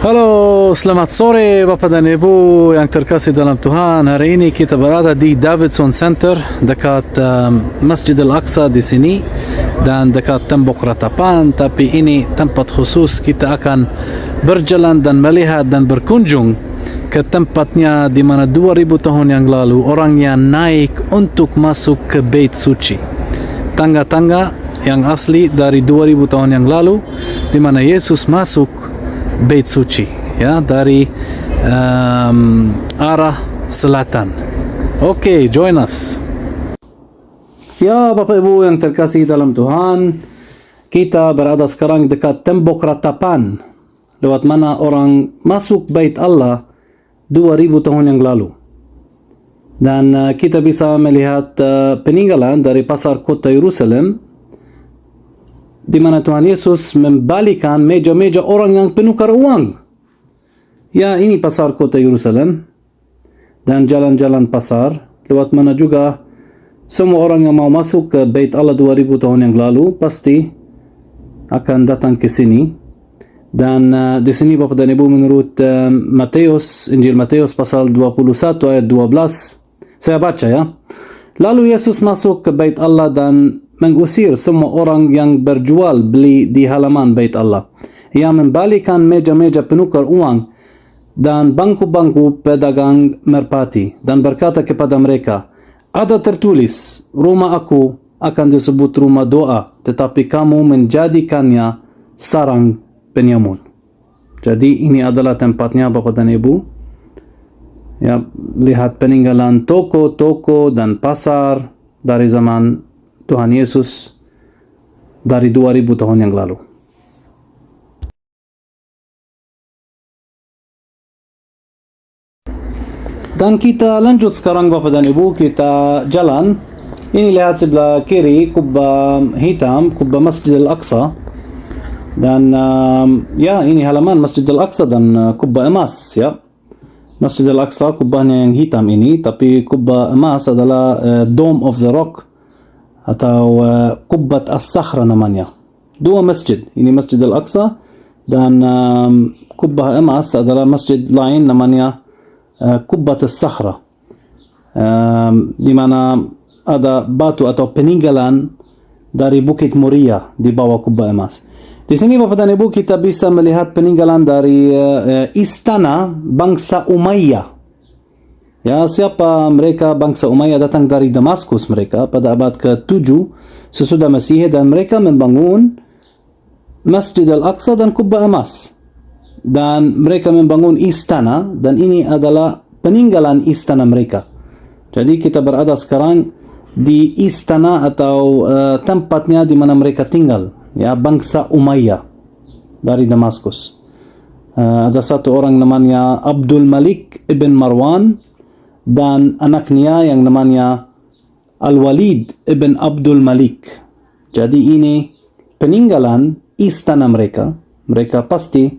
Halo, selamat sore Bapak dan Ibu yang terkasih dalam Tuhan. Hari ini kita berada di Davidson Center dekat Masjid Al-Aqsa di sini dan dekat tembok ratapan. Tapi ini tempat khusus, kita akan berjalan dan melihat dan berkunjung ke tempatnya di mana 2000 tahun yang lalu orangnya naik untuk masuk ke Bait Suci. Tangga-tangga yang asli dari 2000 tahun yang lalu di mana Yesus masuk Bait Suci, ya, dari arah selatan. Oke, join us. Ya, Bapak Ibu yang terkasih dalam Tuhan, kita berada sekarang dekat tembok ratapan lewat mana orang masuk Bait Allah 2000 tahun yang lalu. Dan kita bisa melihat peninggalan dari pasar kota Yerusalem di mana Tuhan Yesus membalikan meja-meja orang yang penukar uang. Ya, ini pasar kota Yerusalem dan jalan-jalan pasar lewat mana juga semua orang yang mau masuk ke Bait Allah 2000 tahun yang lalu pasti akan datang ke sini. Dan di sini Bapak dan Ibu, menurut Matius, Injil Matius pasal 21 ayat 12, saya baca ya. Lalu Yesus masuk ke Bait Allah dan mengusir semua orang yang berjual beli di halaman Bait Allah. Ia membalikan meja-meja penukar uang dan bangku-bangku pedagang merpati dan berkata kepada mereka, ada tertulis, rumah aku akan disebut rumah doa, tetapi kamu menjadikannya sarang penyamun. Jadi ini adalah tempatnya Bapak dan Ibu. Ya, lihat peninggalan toko-toko dan pasar dari zaman Tuhan Yesus dari 2000 tahun yang lalu. Dan kita lanjut sekarang Bapak dan Ibu, kita jalan. Ini lihat sebelah kiri kubah hitam, kubah Masjid Al-Aqsa. Dan ya, ini halaman Masjid Al-Aqsa dan kubah emas, ya. Masjid Al-Aqsa kubahnya yang hitam ini, tapi kubah emas adalah Dome of the Rock atau Qubbat As-Sakhra namanya. Dua masjid, ini Masjid Al-Aqsa dan kubah emas adalah masjid lain namanya Qubbat As-Sakhra, di mana ada batu atau peninggalan dari Bukit Moria di bawah kubah emas. Di sini Bapak dan Ibu kita bisa melihat peninggalan dari istana bangsa Umayyah. Ya, siapa mereka? Bangsa Umayyah datang dari Damaskus mereka pada abad ke-7 sesudah Masehi dan mereka membangun Masjid Al-Aqsa dan Kubah Emas. Dan mereka membangun istana dan ini adalah peninggalan istana mereka. Jadi kita berada sekarang di istana atau tempatnya di mana mereka tinggal. Ya, bangsa Umayyah dari Damaskus. Ada satu orang namanya Abdul Malik ibn Marwan dan anaknya yang namanya Al-Walid ibn Abdul Malik. Jadi ini peninggalan istana mereka. Mereka pasti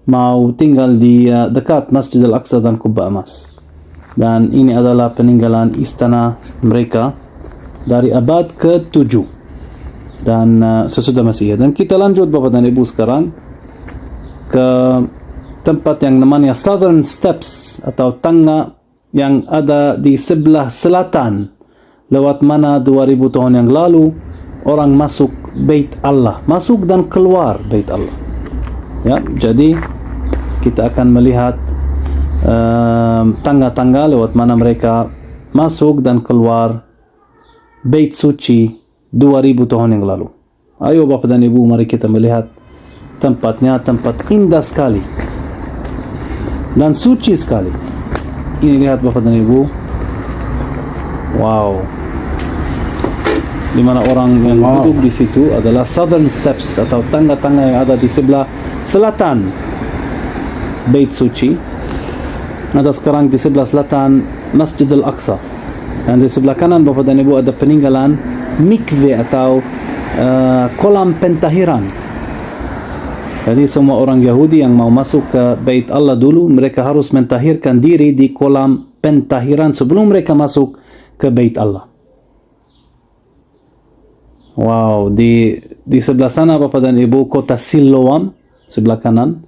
mau tinggal di dekat Masjid Al-Aqsa dan Kubah Emas. Dan ini adalah peninggalan istana mereka dari abad ke-7 dan sesudah Masehi. Dan kita lanjut Bapak dan Ibu sekarang ke tempat yang namanya Southern Steps atau tangga yang ada di sebelah selatan lewat mana 2000 tahun yang lalu orang masuk Bait Allah, masuk dan keluar Bait Allah. Ya, jadi kita akan melihat tangga-tangga lewat mana mereka masuk dan keluar Bait Suci 2000 tahun yang lalu. Ayo Bapak dan Ibu, mari kita melihat tempatnya, tempat indah sekali dan suci sekali. Ini lihat Bapak dan Ibu. Wow. Di mana orang yang duduk di situ adalah Southern Steps atau tangga-tangga yang ada di sebelah selatan Bait Suci. Ada sekarang di sebelah selatan Masjid Al-Aqsa. Dan di sebelah kanan Bapak dan Ibu ada peninggalan mikve atau kolam pentahiran. Jadi semua orang Yahudi yang mau masuk ke Bait Allah dulu, mereka harus mentahirkan diri di kolam pentahiran sebelum mereka masuk ke Bait Allah. Wow, di sebelah sana Bapak dan Ibu kota Siloam, sebelah kanan.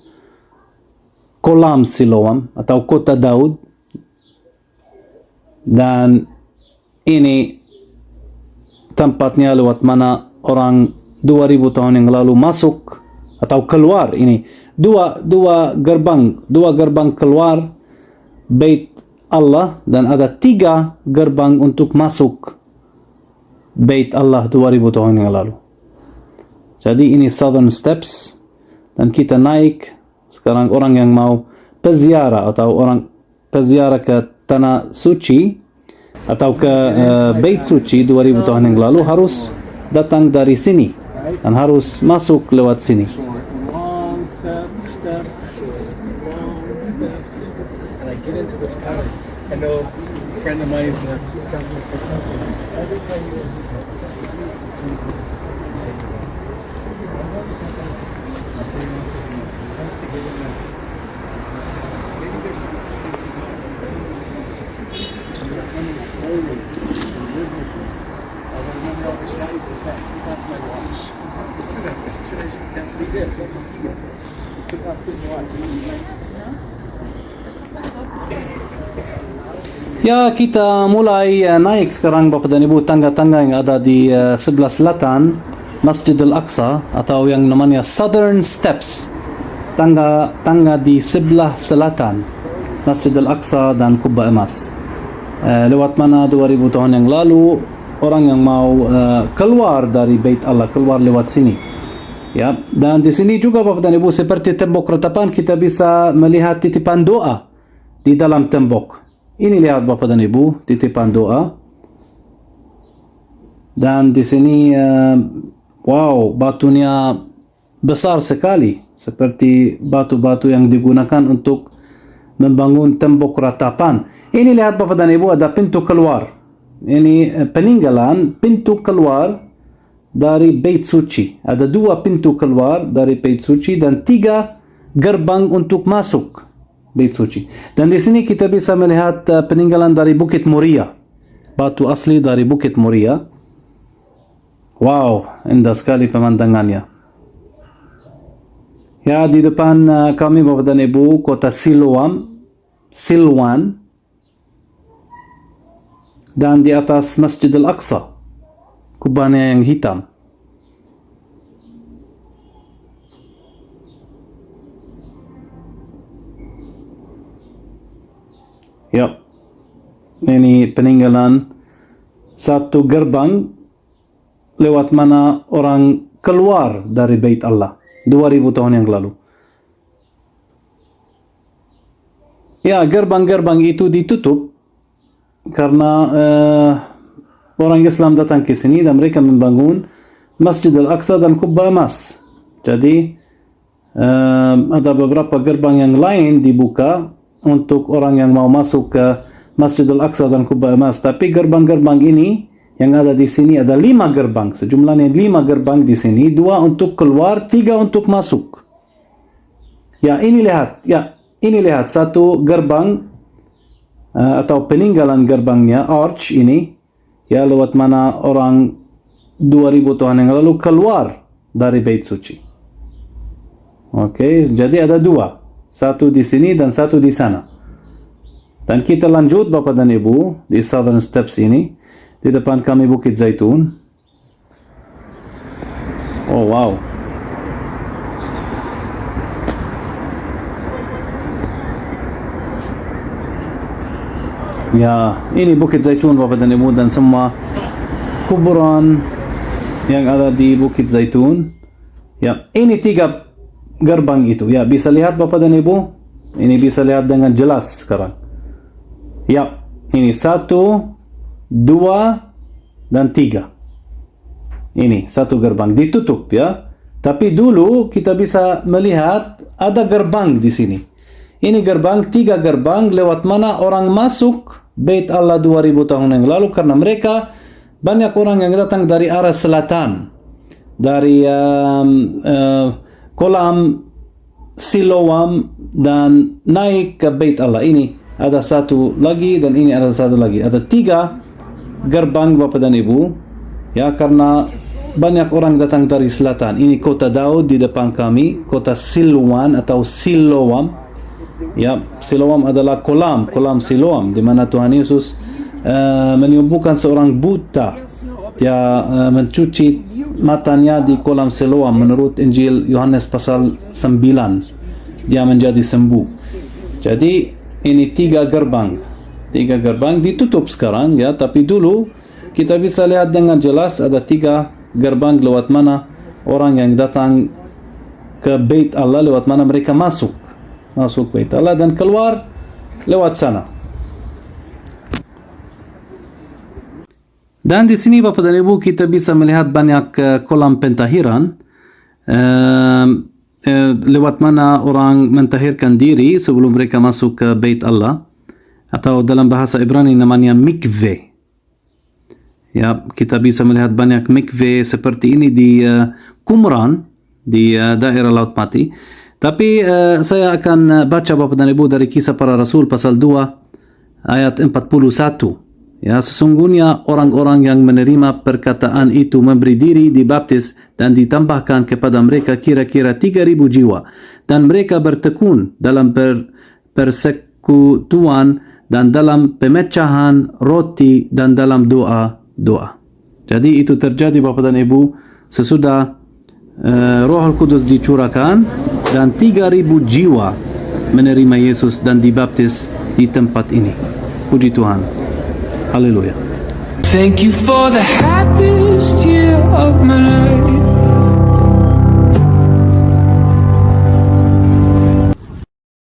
Kolam Siloam atau Kota Daud. Dan ini tempatnya lewat mana orang 2000 tahun yang lalu masuk atau keluar. Ini dua gerbang keluar Bait Allah, dan ada 3 gerbang untuk masuk Bait Allah 2000 tahun yang lalu. Jadi ini Southern Steps, dan kita naik sekarang. Orang yang mau peziarah atau orang peziarah ke Tanah Suci atau ke Bait Suci 2000 tahun yang lalu harus datang dari sini dan harus masuk lewat sini. Long step, step, long step. And I get into this pattern. I know a friend of mine is in every time you listen to it. Maybe there's something I remember all the studies to say, that's my watch. That's what he did. That's what he did. He took out his watch. Ya, kita mulai naik sekarang Bapak dan Ibu, tangga-tangga yang ada di sebelah selatan Masjid Al-Aqsa atau yang namanya Southern Steps. Tangga di sebelah selatan Masjid Al-Aqsa dan Kubah Emas. Lewat mana 2000 tahun yang lalu orang yang mau keluar dari Bait Allah keluar lewat sini. Ya, dan di sini juga Bapak dan Ibu, seperti tembok ratapan, kita bisa melihat titipan doa di dalam tembok. Ini lihat Bapak dan Ibu, titipan doa. Dan di sini wow, batunya besar sekali, seperti batu-batu yang digunakan untuk membangun tembok ratapan. Ini lihat Bapak dan Ibu, ada pintu keluar. Ini peninggalan pintu keluar dari Bait Suci. Ada 2 pintu keluar dari Bait Suci dan 3 gerbang untuk masuk Bait Suci. Dan di sini kita bisa melihat peninggalan dari Bukit Moria. Batu asli dari Bukit Moria. Wow, indah sekali pemandangannya. Ya, di depan kami Bapak dan Ibu, kota Silwan. Dan di atas Masjid Al-Aqsa, kubahnya yang hitam. Ya, ini peninggalan satu gerbang lewat mana orang keluar dari Bait Allah 2000 tahun yang lalu. Ya, gerbang-gerbang itu ditutup karena orang Islam datang ke sini dan mereka membangun Masjid Al-Aqsa dan Kubah Emas. Jadi ada beberapa gerbang yang lain dibuka untuk orang yang mau masuk ke Masjid Al-Aqsa dan Kubah Emas. Tapi gerbang-gerbang ini yang ada di sini ada 5 gerbang. Sejumlahnya 5 gerbang di sini, 2 untuk keluar, 3 untuk masuk. Ya, ini lihat. Ya, ini lihat satu gerbang atau peninggalan gerbangnya, arch ini. Ya, lewat mana orang 2000 tahun yang lalu keluar dari Bait Suci. Oke, jadi ada 2. Satu di sini dan satu di sana. Dan kita lanjut Bapak dan Ibu di Southern Steps ini. Di depan kami Bukit Zaitun. Oh wow. Ya, ini Bukit Zaitun Bapak dan Ibu, dan semua kuburan yang ada di Bukit Zaitun. Ya, ini 3 gerbang itu. Ya, bisa lihat Bapak dan Ibu. Ini bisa lihat dengan jelas sekarang. Ya, ini 1, 2, dan 3. Ini satu gerbang ditutup ya. Tapi dulu kita bisa melihat ada gerbang di sini. Ini gerbang, 3 gerbang lewat mana orang masuk Bait Allah 2000 tahun yang lalu, karena mereka banyak orang yang datang dari arah selatan, dari kolam Siloam dan naik ke Bait Allah. Ini ada satu lagi dan ini ada satu lagi. Ada 3 gerbang Bapak dan Ibu. Ya, karena banyak orang datang dari selatan. Ini kota Daud di depan kami, kota Silwan atau Siloam. Ya, Siloam adalah kolam Siloam di mana Tuhan Yesus menyembuhkan seorang buta. Dia mencuci matanya di kolam Siloam menurut Injil Yohanes pasal 9. Dia menjadi sembuh. Jadi ini tiga gerbang ditutup sekarang ya, tapi dulu kita bisa lihat dengan jelas ada tiga gerbang lewat mana orang yang datang ke Bait Allah, lewat mana mereka masuk Bait Allah dan keluar lewat sana. Dan di sini Bapak dan Ibu kita bisa melihat banyak kolam pentahiran lewat mana orang mentahirkan diri sebelum mereka masuk ke Bait Allah, atau dalam bahasa Ibrani namanya mikveh. Ya, kita bisa melihat banyak mikveh seperti ini di Qumran, di daerah Laut Mati. Tapi saya akan baca Bapak dan Ibu dari Kisah Para Rasul pasal 2 ayat 41. Ya, sesungguhnya orang-orang yang menerima perkataan itu memberi diri dibaptis dan ditambahkan kepada mereka kira-kira 3.000 jiwa, dan mereka bertekun dalam persekutuan dan dalam pemecahan roti dan dalam doa. Jadi itu terjadi Bapak dan Ibu sesudah Roh Kudus dicurahkan dan 3.000 jiwa menerima Yesus dan dibaptis di tempat ini. Puji Tuhan. Haleluya. Thank you for the happiest year of my life.